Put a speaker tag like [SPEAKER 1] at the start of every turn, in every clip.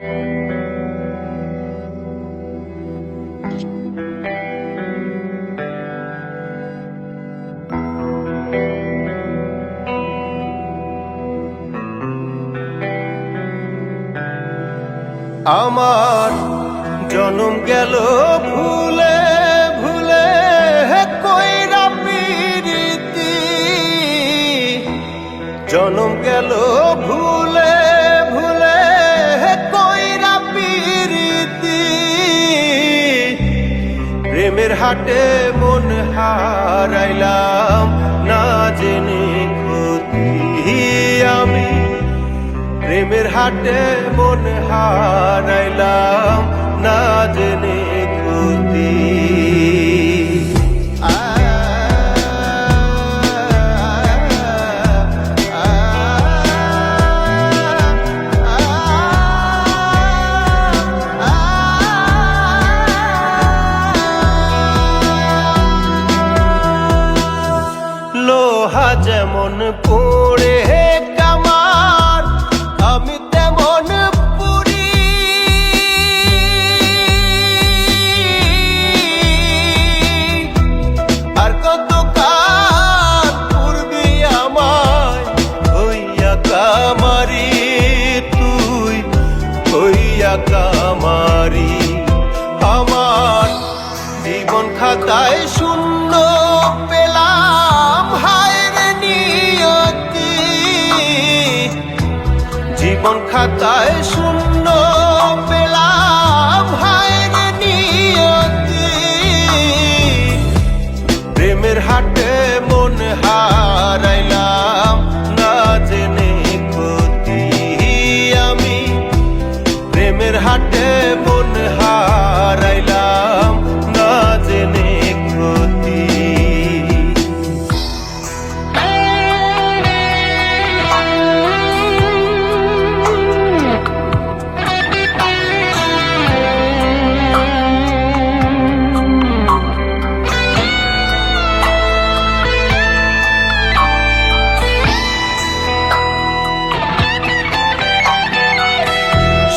[SPEAKER 1] আমার জনম গেল ভুলে ভুলে কইরা পিরিতি, জনম গেল ভুলে ভুলে কইরা পিরিতি। প্রেমের হাটে মন হারাইলাম না জেনে ক্ষতি আমি, প্রেমের হাটে মন হারাইলাম না জেনে ক্ষতি। লোহা যেমন পড়ে কামার, আমি তেমন পুরি। আর কত কাল পূর্বি আমায় হইয়া কামারি, তুই হইয়া কামারি। আমার জীবন খাতায় শূন্য পেলাম হায়রে নিয়তি, জীবন খাতায় শূন্য পেলাম হায়রে নিয়তি। প্রেমের হাটে মন হারাইলাম না জেনে ক্ষতি আমি, প্রেমের হাটে মন হারাইলাম না জেনে ক্ষতি।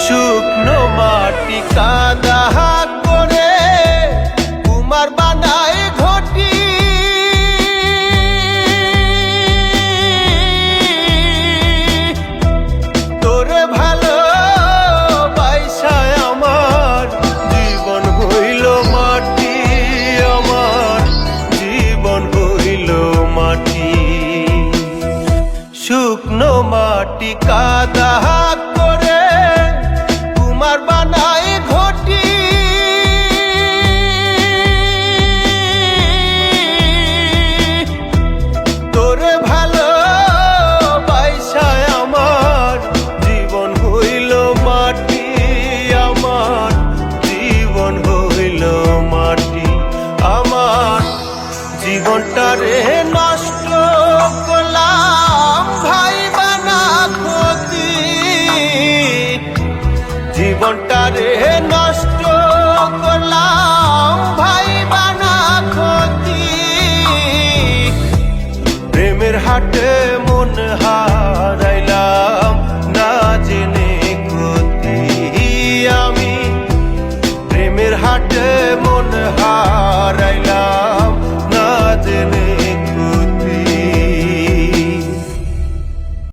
[SPEAKER 1] শুকনো মাটি কাদা করে কুমার বানায় ঘটি, তোরে ভালো বাইসায় আমার জীবন হইল মাটি, আমার জীবন হইল মাটি। শুকনো মাটি কাদা করে কুমার বানায় ঘটি, তোরে ভালো বাইসায় আমার জীবন হইল মাটি, আমার জীবন হইল মাটি। আমার জীবনটারে নষ্ট করলাম ভাই বানা ক্ষতি, জীবনটারে